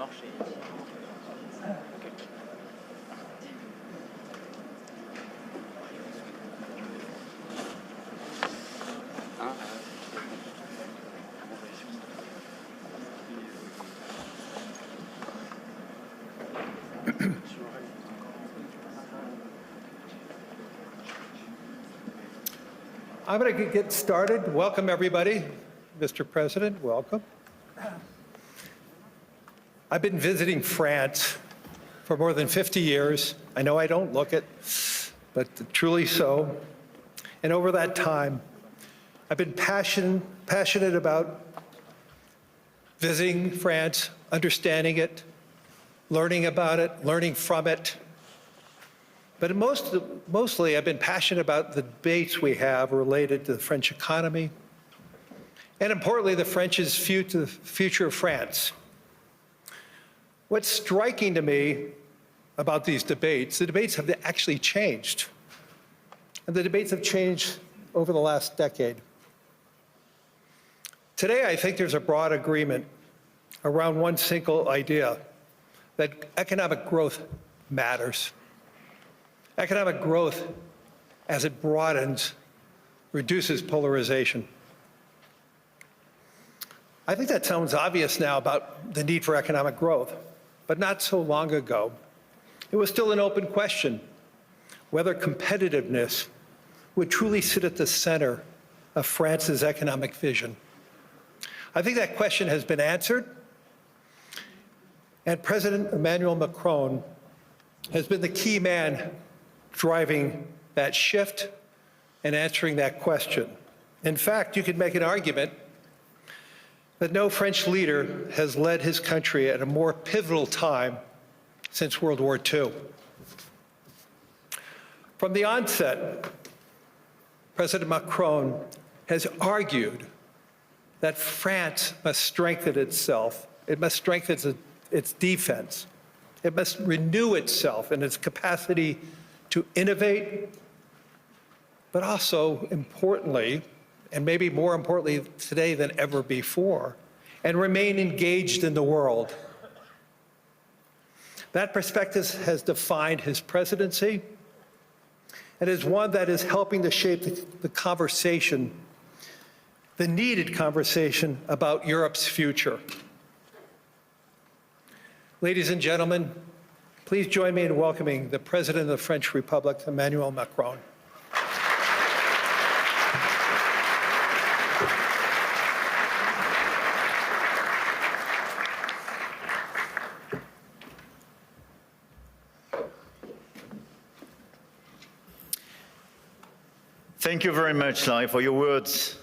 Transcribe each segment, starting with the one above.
I'm going to get started. Welcome, everybody. Mr. President, welcome. I've been visiting France for more than 50 years. I know I don't look it, but truly so. And over that time, I've been passionate about visiting France, understanding it, learning about it, learning from it. But mostly, I've been passionate about the debates we have related to the French economy, and importantly, the future of France. What's striking to me about these debates, the debates have actually changed. And the debates have changed over the last decade. Today, I think there's a broad agreement around one single idea, that economic growth matters. Economic growth, as it broadens, reduces polarization. I think that sounds obvious now about the need for economic growth, but not so long ago. It was still an open question whether competitiveness would truly sit at the center of France's economic vision. I think that question has been answered, and President Emmanuel Macron has been the key man driving that shift and answering that question. In fact, you could make an argument that no French leader has led his country at a more pivotal time since World War II. From the onset, President Macron has argued that France must strengthen itself. It must strengthen its defense. It must renew itself in its capacity to innovate, but also importantly, and maybe more importantly today than ever before, and remain engaged in the world. That perspective has defined his presidency and is one that is helping to shape the conversation, the needed conversation about Europe's future. Ladies and gentlemen, please join me in welcoming the President of the French Republic, Emmanuel Macron. Thank you very much, Larry, for your words.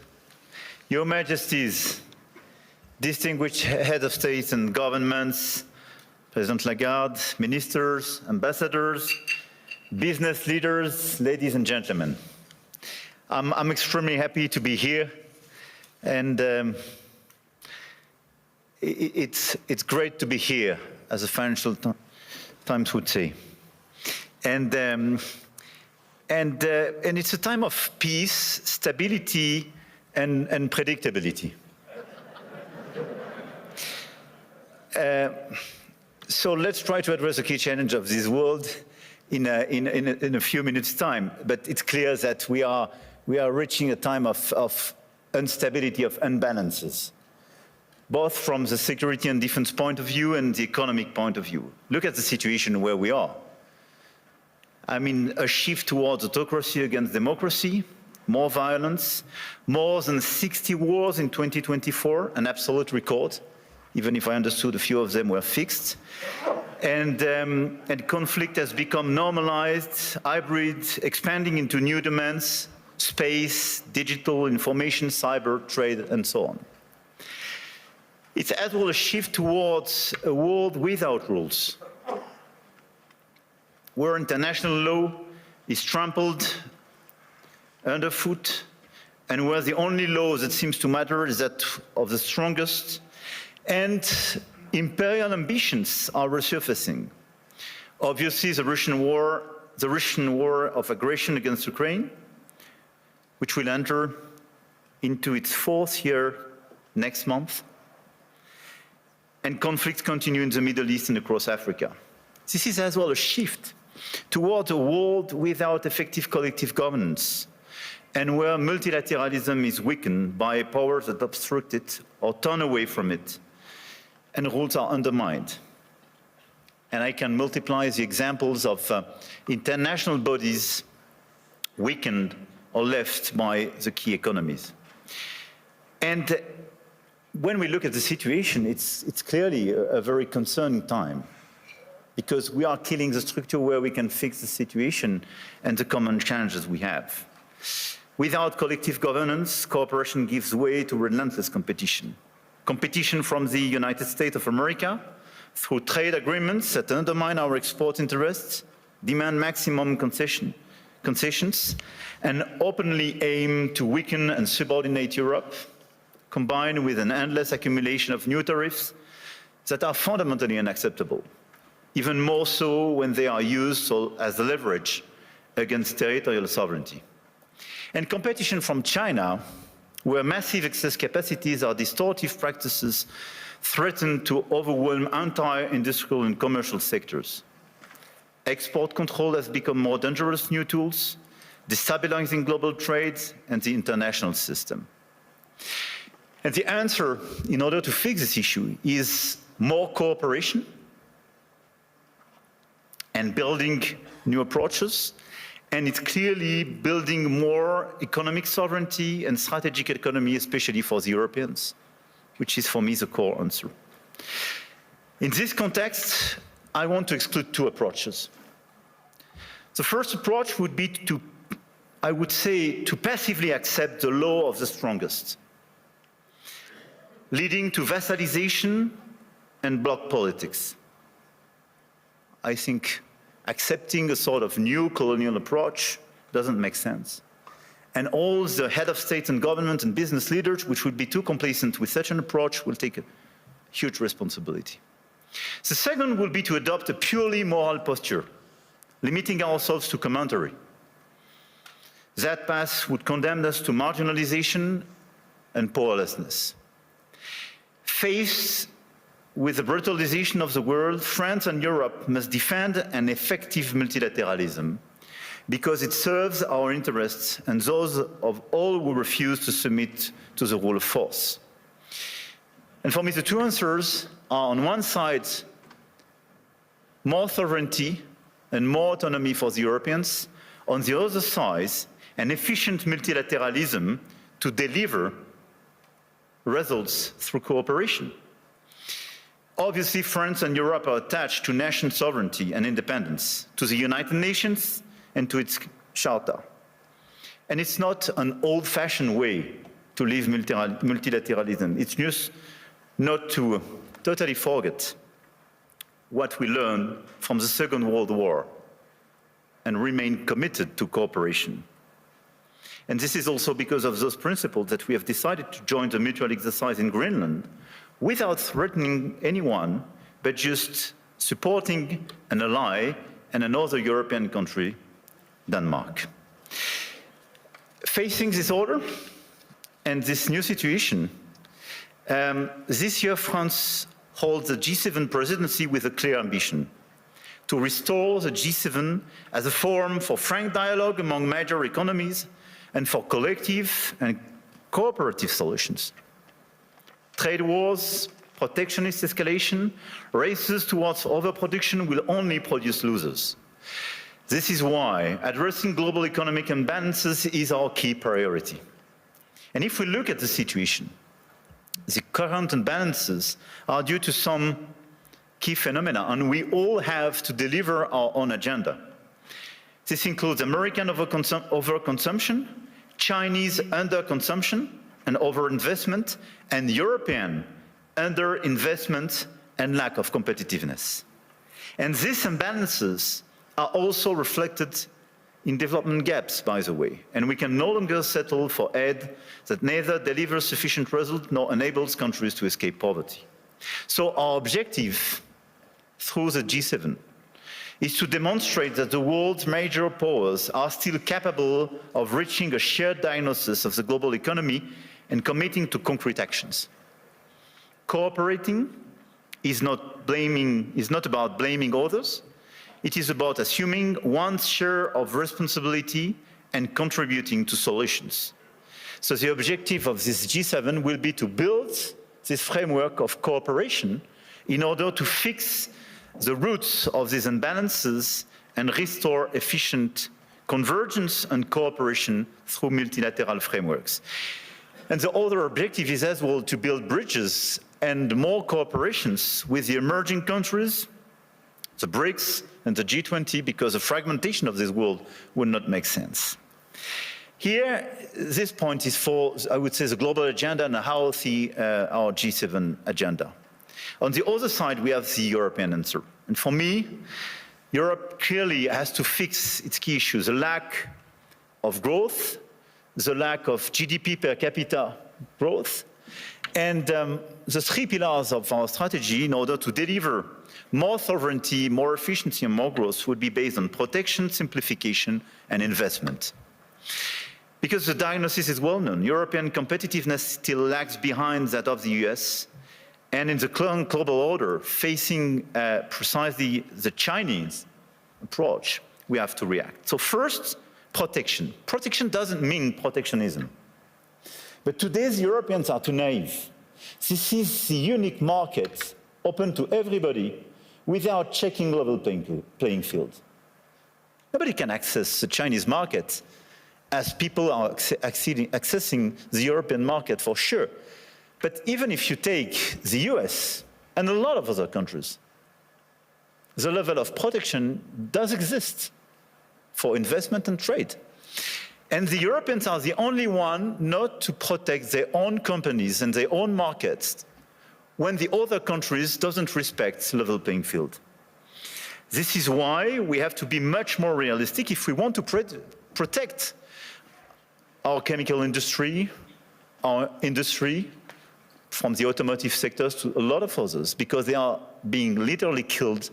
Your Majesties, distinguished heads of state and governments, President Lagarde, ministers, ambassadors, business leaders, ladies and gentlemen. I'm extremely happy to be here, and it's great to be here, as the Financial Times would say. And it's a time of peace, stability, and predictability. So let's try to address the key challenge of this world in a few minutes' time. But it's clear that we are reaching a time of instability, of imbalances, both from the security and defense point of view and the economic point of view. Look at the situation where we are. I mean, a shift towards autocracy against democracy, more violence, more than 60 wars in 2024, an absolute record, even if I understood a few of them were fixed. And conflict has become normalized, hybrid, expanding into new domains, space, digital, information, cyber, trade, and so on. It's as well a shift towards a world without rules, where international law is trampled underfoot, and where the only law that seems to matter is that of the strongest, and imperial ambitions are resurfacing. Obviously, the Russian war of aggression against Ukraine, which will enter into its 4th year next month, and conflicts continue in the Middle East and across Africa. This is as well a shift towards a world without effective collective governance, and where multilateralism is weakened by powers that obstruct it or turn away from it, and rules are undermined. And I can multiply the examples of international bodies weakened or left by the key economies. And when we look at the situation, it's clearly a very concerning time, because we are killing the structure where we can fix the situation and the common challenges we have. Without collective governance, cooperation gives way to relentless competition. Competition from the United States of America through trade agreements that undermine our export interests, demand maximum concessions, and openly aim to weaken and subordinate Europe, combined with an endless accumulation of new tariffs that are fundamentally unacceptable, even more so when they are used as leverage against territorial sovereignty. And competition from China, where massive excess capacities or distortive practices threaten to overwhelm entire industrial and commercial sectors. Export control has become more dangerous new tools, destabilizing global trade and the international system. And the answer, in order to fix this issue, is more cooperation and building new approaches. And it's clearly building more economic sovereignty and strategic autonomy, especially for the Europeans, which is for me the core answer. In this context, I want to exclude two approaches. The first approach would be to, I would say, to passively accept the law of the strongest, leading to vassalization and bloc politics. I think accepting a sort of new colonial approach doesn't make sense. And all the head of state and government and business leaders, which would be too complacent with such an approach, will take a huge responsibility. The second will be to adopt a purely moral posture, limiting ourselves to commentary. That path would condemn us to marginalization and powerlessness. Faced with the brutalization of the world, France and Europe must defend an effective multilateralism because it serves our interests and those of all who refuse to submit to the rule of force. And for me, the two answers are, on one side, more sovereignty and more autonomy for the Europeans. On the other side, an efficient multilateralism to deliver results through cooperation. Obviously, France and Europe are attached to national sovereignty and independence, to the United Nations and to its charter. And it's not an old-fashioned way to live multilateralism. It's just not to totally forget what we learned from the Second World War and remain committed to cooperation. And this is also because of those principles that we have decided to join the mutual exercise in Greenland without threatening anyone, but just supporting an ally and another European country, Denmark. Facing this order and this new situation, this year France holds the G7 presidency with a clear ambition to restore the G7 as a forum for frank dialogue among major economies and for collective and cooperative solutions. Trade wars, protectionist escalation, races towards overproduction will only produce losers. This is why addressing global economic imbalances is our key priority. And if we look at the situation, the current imbalances are due to some key phenomena, and we all have to deliver our own agenda. This includes American overconsumption, Chinese underconsumption and overinvestment, and European underinvestment and lack of competitiveness. And these imbalances are also reflected in development gaps, by the way, and we can no longer settle for aid that neither delivers sufficient results nor enables countries to escape poverty. So our objective through the G7 is to demonstrate that the world's major powers are still capable of reaching a shared diagnosis of the global economy and committing to concrete actions. Cooperating is not about blaming others. It is about assuming one's share of responsibility and contributing to solutions. So the objective of this G7 will be to build this framework of cooperation in order to fix the roots of these imbalances and restore efficient convergence and cooperation through multilateral frameworks. And the other objective is as well to build bridges and more cooperations with the emerging countries, the BRICS and the G20, because the fragmentation of this world would not make sense. Here, this point is for, I would say, the global agenda and how to see our G7 agenda. On the other side, we have the European answer. And for me, Europe clearly has to fix its key issues: the lack of growth, the lack of GDP per capita growth, and the three pillars of our strategy in order to deliver more sovereignty, more efficiency, and more growth would be based on protection, simplification, and investment. Because the diagnosis is well known, European competitiveness still lags behind that of the US, and in the current global order, facing precisely the Chinese approach, we have to react. So first, protection. Protection doesn't mean protectionism. But today's Europeans are too naive. This is the unique market open to everybody without checking level playing field. Nobody can access the Chinese market as people are accessing the European market for sure. But even if you take the US and a lot of other countries, the level of protection does exist for investment and trade. And the Europeans are the only one not to protect their own companies and their own markets when the other countries doesn't respect level playing field. This is why we have to be much more realistic if we want to protect our chemical industry, our industry, from the automotive sectors to a lot of others, because they are being literally killed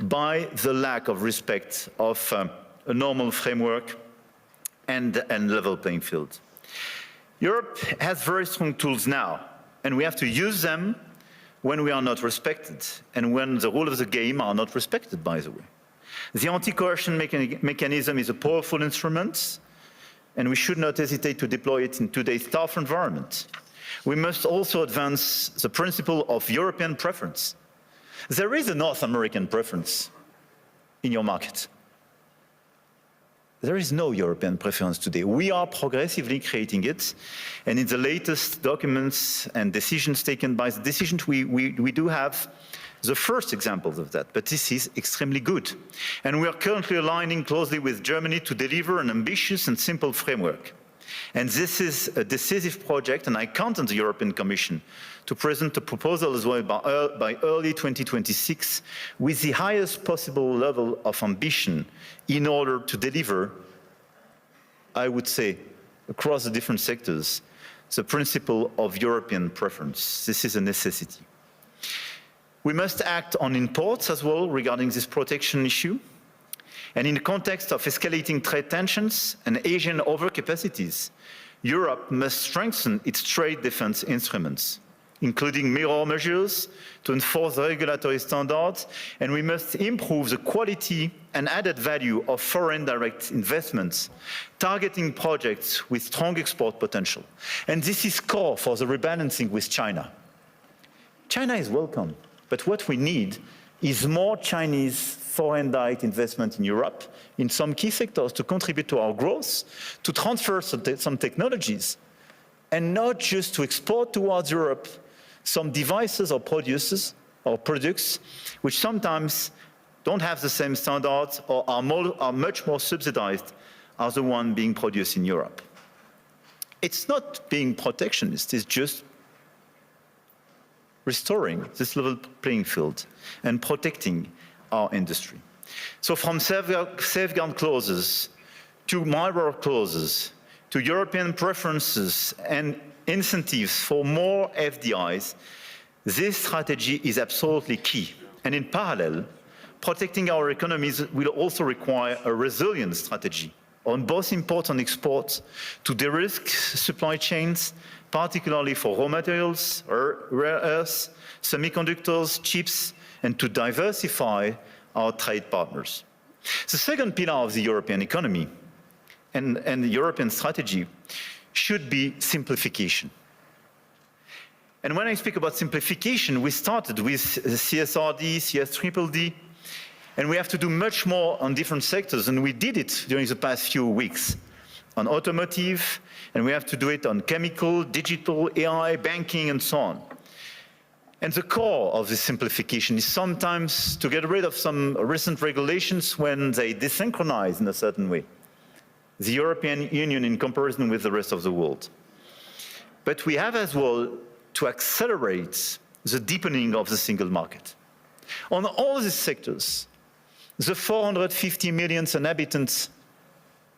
by the lack of respect of a normal framework and level playing field. Europe has very strong tools now, and we have to use them when we are not respected and when the rules of the game are not respected, by the way. The anti-coercion mechanism is a powerful instrument, and we should not hesitate to deploy it in today's tough environment. We must also advance the principle of European preference. There is a North American preference in your market. There is no European preference today. We are progressively creating it, and in the latest documents and decisions taken by the decisions, we do have the first examples of that, but this is extremely good. And we are currently aligning closely with Germany to deliver an ambitious and simple framework. And this is a decisive project, and I count on the European Commission to present a proposal as well by early 2026 with the highest possible level of ambition in order to deliver, I would say, across the different sectors, the principle of European preference. This is a necessity. We must act on imports as well regarding this protection issue. And in the context of escalating trade tensions and Asian overcapacities, Europe must strengthen its trade defense instruments, including mirror measures to enforce the regulatory standards, and we must improve the quality and added value of foreign direct investments, targeting projects with strong export potential. And this is core for the rebalancing with China. China is welcome, but what we need is more Chinese foreign direct investment in Europe, in some key sectors, to contribute to our growth, to transfer some technologies, and not just to export towards Europe some devices or products which sometimes don't have the same standards or are much more subsidized as the one being produced in Europe. It's not being protectionist, it's just restoring this level playing field and protecting our industry. So from safeguard clauses to mirror clauses to European preferences and incentives for more FDIs, this strategy is absolutely key. And in parallel, protecting our economies will also require a resilient strategy on both imports and exports to de-risk supply chains, particularly for raw materials, rare earths, semiconductors, chips, and to diversify our trade partners. The second pillar of the European economy and the European strategy should be simplification. And when I speak about simplification, we started with CSRD, CSDDD, and we have to do much more on different sectors, and we did it during the past few weeks on automotive, and we have to do it on chemical, digital, AI, banking, and so on. And the core of this simplification is sometimes to get rid of some recent regulations when they desynchronize in a certain way the European Union in comparison with the rest of the world. But we have as well to accelerate the deepening of the single market. On all these sectors, the 450 million inhabitants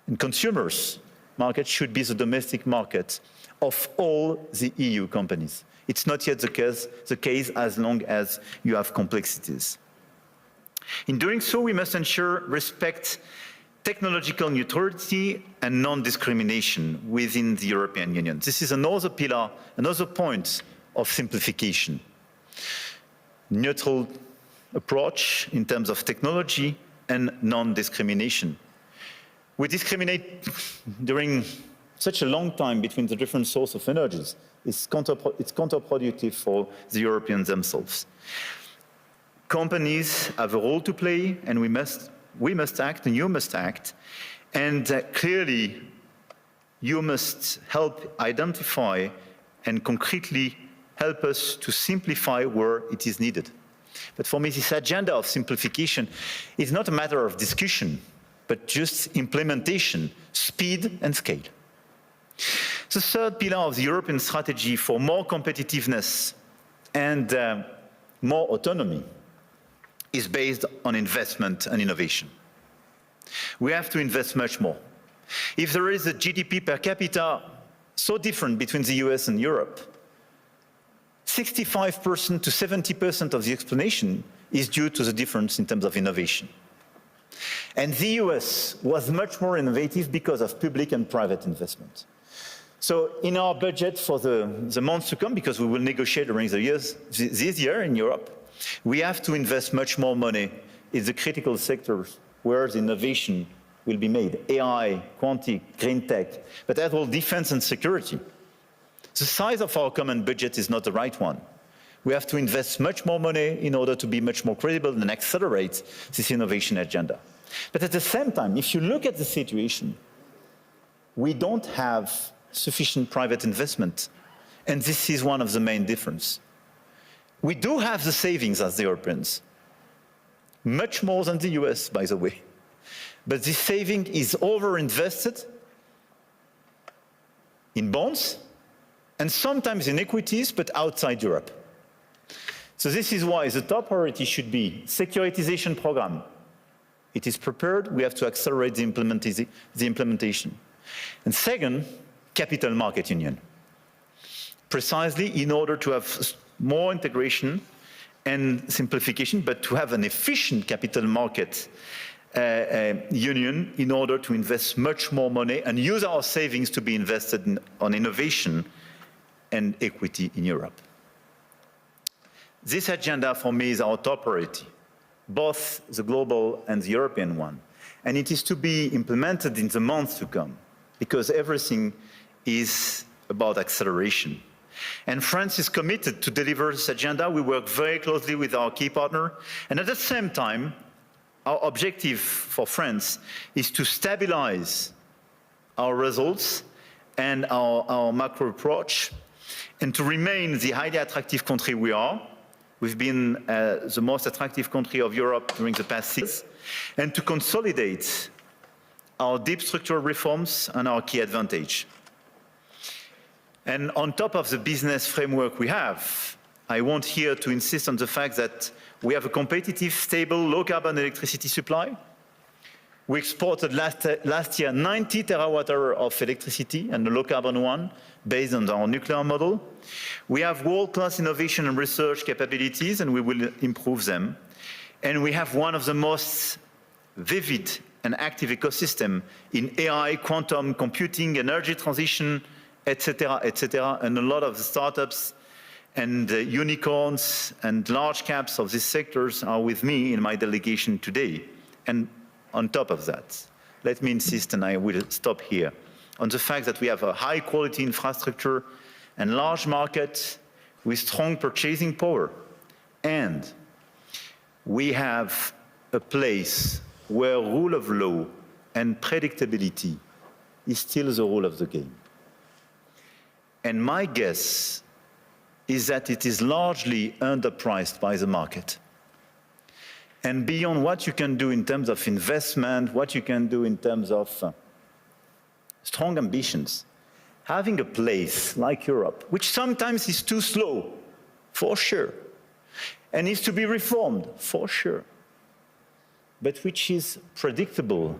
and consumers market should be the domestic market of all the EU companies. It's not yet the case as long as you have complexities. In doing so, we must ensure respect technological neutrality and non-discrimination within the European Union. This is another pillar, another point of simplification. Neutral approach in terms of technology and non-discrimination. We discriminate during such a long time between the different sources of energies. It's counterproductive for the Europeans themselves. Companies have a role to play, and we must act, and you must act. And clearly, you must help identify and concretely help us to simplify where it is needed. But for me, this agenda of simplification is not a matter of discussion, but just implementation, speed and scale. The third pillar of the European strategy for more competitiveness and more autonomy is based on investment and innovation. We have to invest much more. If there is a GDP per capita so different between the US and Europe, 65% to 70% of the explanation is due to the difference in terms of innovation. And the US was much more innovative because of public and private investment. So in our budget for the months to come, because we will negotiate during the years, this year in Europe, we have to invest much more money in the critical sectors where the innovation will be made. AI, quantum, green tech, but as well defense and security. The size of our common budget is not the right one. We have to invest much more money in order to be much more credible and accelerate this innovation agenda. But at the same time, if you look at the situation, we don't have sufficient private investment. And this is one of the main differences. We do have the savings as the Europeans, much more than the US, by the way. But this saving is overinvested in bonds and sometimes in equities, but outside Europe. So this is why the top priority should be securitization program. It is prepared, we have to accelerate the implementation. And second, capital market union. Precisely in order to have more integration and simplification, but to have an efficient capital market union in order to invest much more money and use our savings to be invested on innovation and equity in Europe. This agenda for me is our top priority, both the global and the European one. And it is to be implemented in the months to come, because everything is about acceleration. And France is committed to deliver this agenda. We work very closely with our key partner. And at the same time, our objective for France is to stabilize our results and our macro approach, and to remain the highly attractive country we are. We've been the most attractive country of Europe during the past 6 years, and to consolidate our deep structural reforms and our key advantage. And on top of the business framework we have, I want here to insist on the fact that we have a competitive, stable, low-carbon electricity supply. We exported last year 90 terawatt-hours of electricity, and a low-carbon one, based on our nuclear model. We have world-class innovation and research capabilities, and we will improve them. And we have one of the most vivid and active ecosystem in AI, quantum computing, energy transition, etc., etc. And a lot of the startups and unicorns and large caps of these sectors are with me in my delegation today. And on top of that, let me insist, and I will stop here, on the fact that we have a high-quality infrastructure and large market with strong purchasing power. And we have a place where rule of law and predictability is still the rule of the game. And my guess is that it is largely underpriced by the market. And beyond what you can do in terms of investment, what you can do in terms of strong ambitions, having a place like Europe, which sometimes is too slow, for sure, and needs to be reformed, for sure, but which is predictable,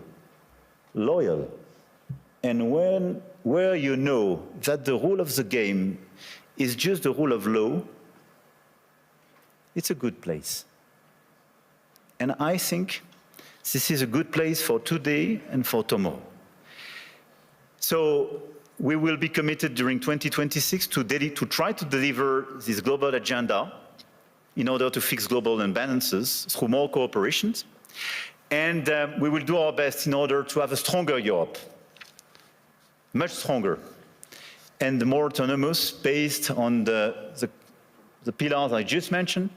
loyal, and where you know that the rule of the game is just the rule of law, it's a good place. And I think this is a good place for today and for tomorrow. So we will be committed during 2026 to try to deliver this global agenda in order to fix global imbalances through more cooperations. And we will do our best in order to have a stronger Europe, much stronger, and more autonomous, based on the pillars I just mentioned,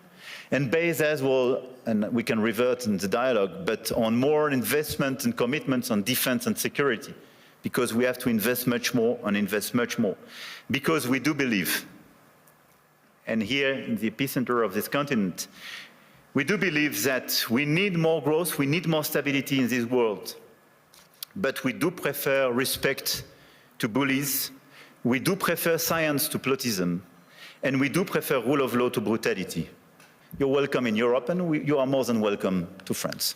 and based as well, and we can revert in the dialogue, but on more investment and commitments on defense and security, because we have to invest much more and invest much more. Because we do believe, and here in the epicenter of this continent, we do believe that we need more growth, we need more stability in this world, but we do prefer respect to bullies, we do prefer science to plotism, and we do prefer rule of law to brutality. You're welcome in Europe, and you are more than welcome to France.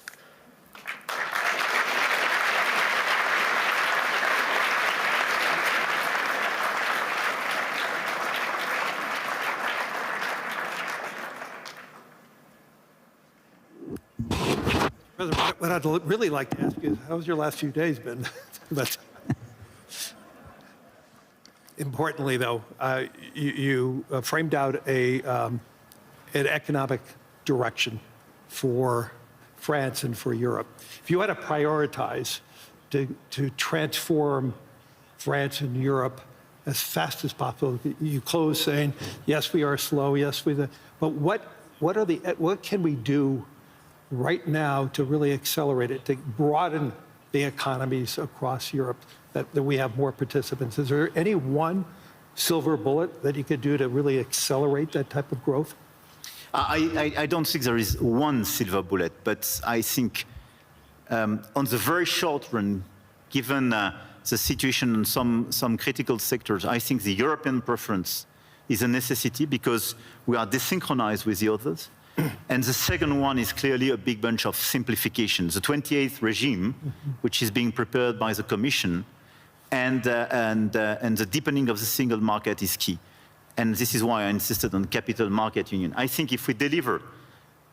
President, what I'd really like to ask you is, how's your last few days been? But importantly, though, you framed out an economic direction for France and for Europe. If you had to prioritize to transform France and Europe as fast as possible, you close saying, yes, we are slow, yes, but what can we do right now to really accelerate it, to broaden the economies across Europe, that we have more participants? Is there any one silver bullet that you could do to really accelerate that type of growth? I don't think there is one silver bullet, but I think on the very short run, given the situation in some critical sectors, I think the European preference is a necessity because we are desynchronized with the others. And the second one is clearly a big bunch of simplifications. The 28th regime, which is being prepared by the Commission, and the deepening of the single market is key. And this is why I insisted on capital market union. I think if we deliver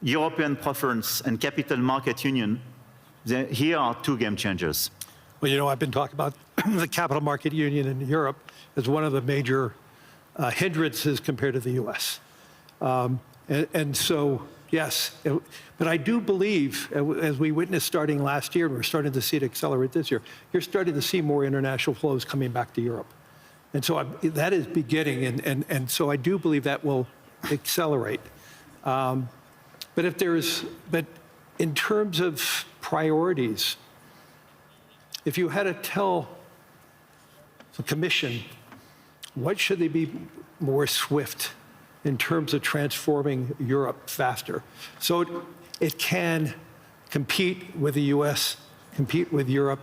European preference and capital market union, here are two game changers. Well, you know, I've been talking about the capital market union in Europe as one of the major hindrances compared to the US. And so, yes, but I do believe, as we witnessed starting last year, and we're starting to see it accelerate this year, you're starting to see more international flows coming back to Europe. And so that is beginning, and so I do believe that will accelerate. But in terms of priorities, if you had to tell the Commission, what should they be more swift in terms of transforming Europe faster, so it can compete with the US, compete with Europe,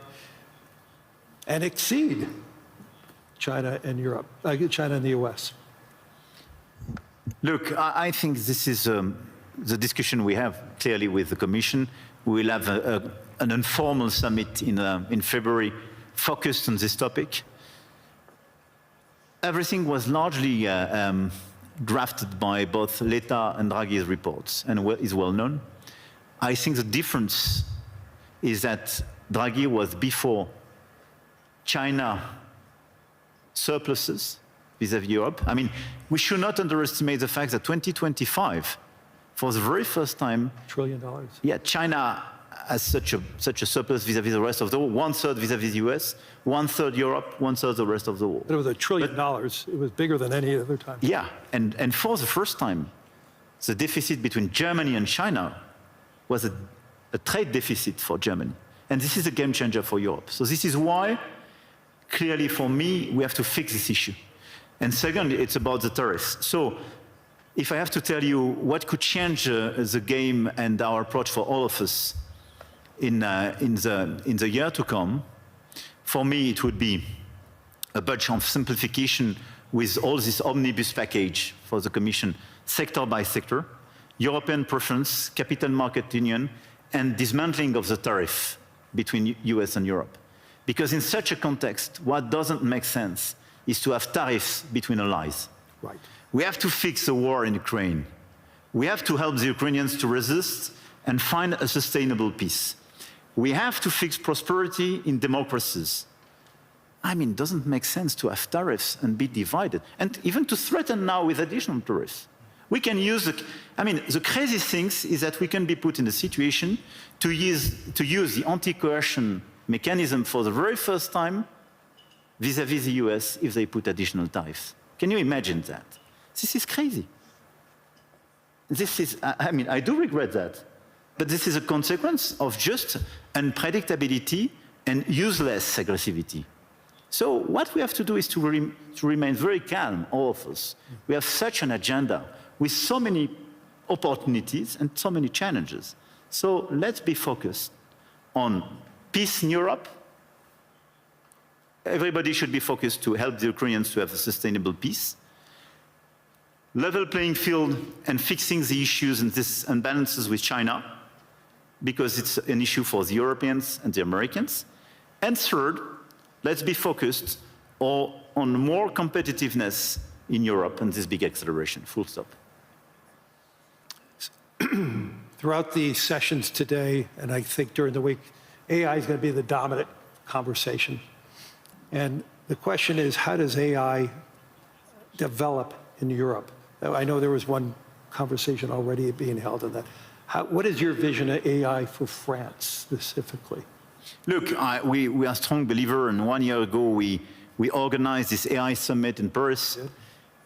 and exceed China and Europe, China and the US? Look, I think this is the discussion we have clearly with the Commission. We will have an informal summit in February focused on this topic. Everything was largely drafted by both Letta and Draghi's reports and is well known. I think the difference is that Draghi was before China surpluses vis-à-vis Europe. I mean, we should not underestimate the fact that 2025, for the very first time, $1 trillion. yeah, China has such a surplus vis-à-vis the rest of the world, 1/3 vis-à-vis the US, 1/3 Europe, 1/3 the rest of the world. But it was $1 trillion. It was bigger than any other time. Yeah, and for the first time, the deficit between Germany and China was a trade deficit for Germany. And this is a game changer for Europe. So this is why, clearly for me, we have to fix this issue. And second, it's about the tariffs. So if I have to tell you what could change the game and our approach for all of us in the year to come, for me it would be a bunch of simplification with all this omnibus package for the Commission, sector by sector, European preference, capital market union, and dismantling of the tariff between US and Europe. Because in such a context, what doesn't make sense is to have tariffs between allies. Right. We have to fix the war in Ukraine. We have to help the Ukrainians to resist and find a sustainable peace. We have to fix prosperity in democracies. I mean, it doesn't make sense to have tariffs and be divided, and even to threaten now with additional tariffs. We can use the crazy thing is that we can be put in a situation to use the anti-coercion mechanism for the very first time vis-à-vis the US if they put additional tariffs. Can you imagine that? This is crazy. I do regret that. But this is a consequence of just unpredictability and useless aggressivity. So what we have to do is to remain very calm, all of us. We have such an agenda with so many opportunities and so many challenges. So let's be focused on peace in Europe. Everybody should be focused to help the Ukrainians to have a sustainable peace. Level playing field and fixing the issues and these imbalances with China, because it's an issue for the Europeans and the Americans. And third, let's be focused on more competitiveness in Europe and this big acceleration, full stop. Throughout the sessions today, and I think during the week, AI is going to be the dominant conversation. And the question is, how does AI develop in Europe? I know there was one conversation already being held on that. What is your vision of AI for France specifically? Look, we are a strong believer, and 1 year ago we organized this AI summit in Paris,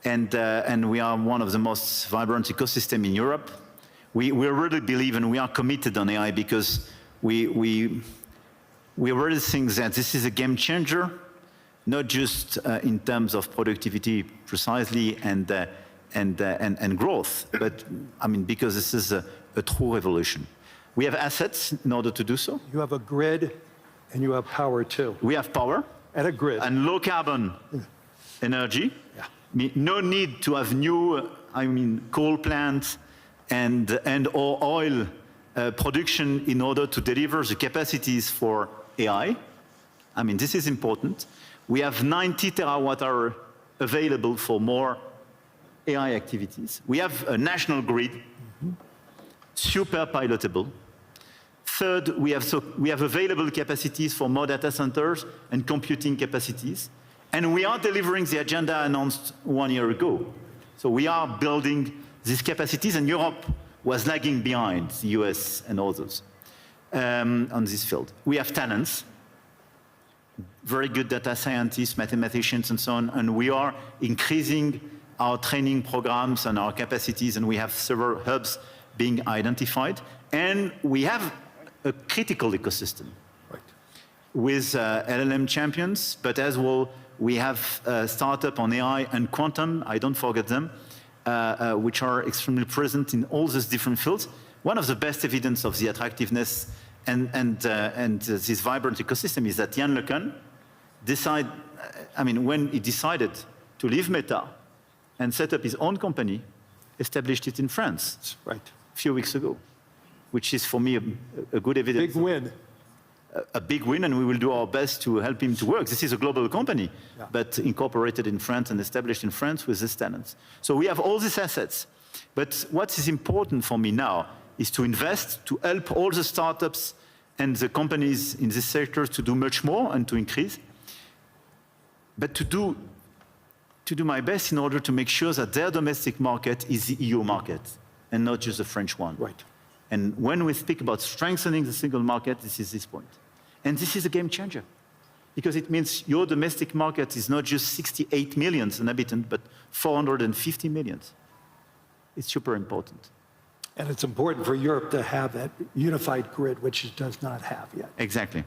and we are one of the most vibrant ecosystems in Europe. We really believe and we are committed on AI because we really think that this is a game changer, not just in terms of productivity precisely and growth, but I mean because this is a true revolution. We have assets in order to do so. You have a grid and you have power too. We have power. And a grid. And low carbon energy. Yeah. No need to have new, coal plants or oil production in order to deliver the capacities for AI. This is important. We have 90 terawatt-hour available for more AI activities. We have a national grid, super pilotable. Third, we have available capacities for more data centers and computing capacities. And we are delivering the agenda announced 1 year ago. So we are building these capacities, and Europe was lagging behind the US and others on this field. We have talents, very good data scientists, mathematicians, and so on, and we are increasing our training programs and our capacities, and we have several hubs being identified. And we have a critical ecosystem with LLM champions, but as well, we have a startup on AI and quantum, I don't forget them, which are extremely present in all these different fields. One of the best evidence of the attractiveness and this vibrant ecosystem is that Yann LeCun when he decided to leave Meta and set up his own company, established it in France a few weeks ago, which is for me a good evidence. Big win. A big win, and we will do our best to help him to work. This is a global company, but incorporated in France and established in France with these talents. So we have all these assets. But what is important for me now is to invest, to help all the startups and the companies in this sector to do much more and to increase, but to do to do my best in order to make sure that their domestic market is the EU market and not just the French one. Right. And when we speak about strengthening the single market, this is this point. And this is a game changer, because it means your domestic market is not just 68 million inhabitants, but 450 million. It's super important. And it's important for Europe to have that unified grid, which it does not have yet. Exactly.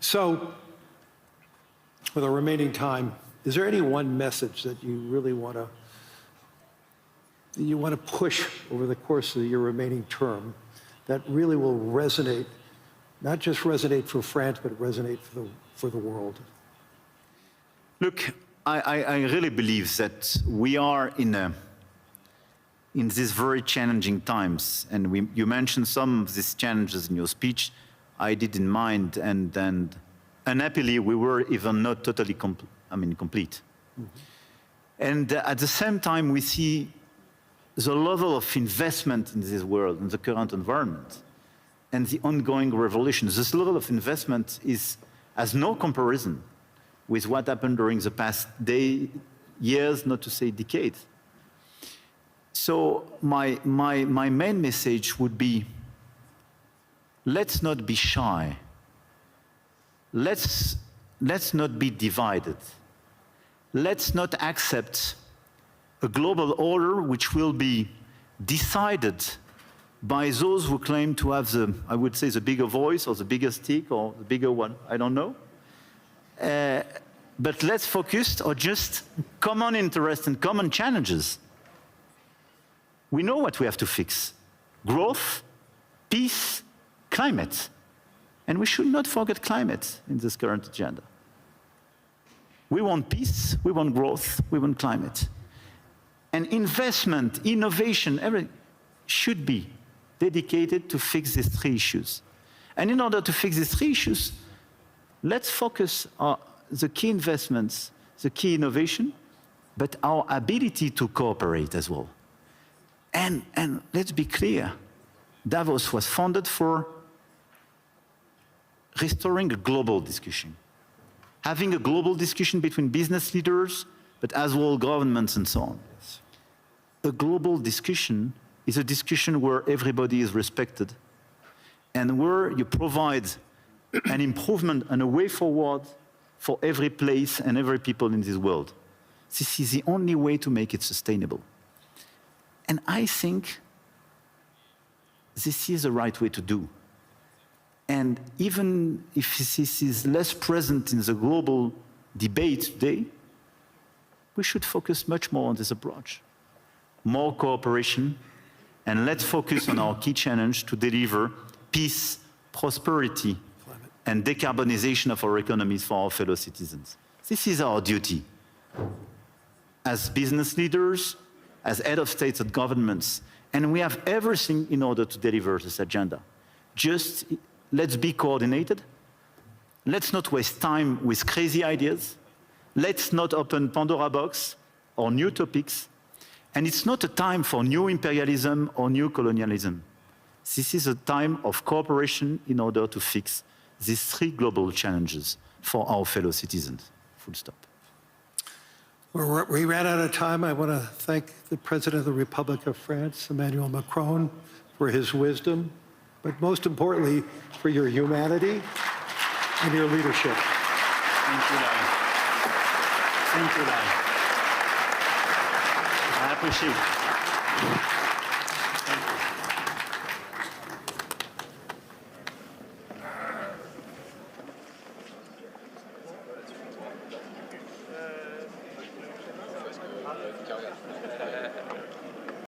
So, with our remaining time, is there any one message that you really want to push over the course of your remaining term that really will resonate, not just resonate for France, but resonate for the world? Look, I really believe that we are in these very challenging times, and you mentioned some of these challenges in your speech. I did in mind, and unhappily, we were even not totally complete. Mm-hmm. And at the same time, we see the level of investment in this world, in the current environment, and the ongoing revolution. This level of investment has no comparison with what happened during the past years, not to say decades. So my main message would be, let's not be shy. Let's not be divided. Let's not accept a global order which will be decided by those who claim to have I would say, the bigger voice or the bigger stick or the bigger one, I don't know. But let's focus on just common interests and common challenges. We know what we have to fix: growth, peace, climate. And we should not forget climate in this current agenda. We want peace, we want growth, we want climate. And investment, innovation, everything should be dedicated to fix these three issues. And in order to fix these three issues, let's focus on the key investments, the key innovation, but our ability to cooperate as well. And let's be clear, Davos was founded for restoring a global discussion, having a global discussion between business leaders, but as well governments and so on. A global discussion is a discussion where everybody is respected and where you provide an improvement and a way forward for every place and every people in this world. This is the only way to make it sustainable. And I think this is the right way to do. And even if this is less present in the global debate today, we should focus much more on this approach. More cooperation, and let's focus on our key challenge to deliver peace, prosperity, and decarbonization of our economies for our fellow citizens. This is our duty as business leaders, as head of states and governments, and we have everything in order to deliver this agenda. Just let's be coordinated. Let's not waste time with crazy ideas. Let's not open Pandora box or new topics. And it's not a time for new imperialism or new colonialism. This is a time of cooperation in order to fix these three global challenges for our fellow citizens. Full stop. We ran out of time. I want to thank the President of the Republic of France, Emmanuel Macron, for his wisdom, but most importantly, for your humanity and your leadership. Thank you, Larry. Thank you, Larry. I appreciate it.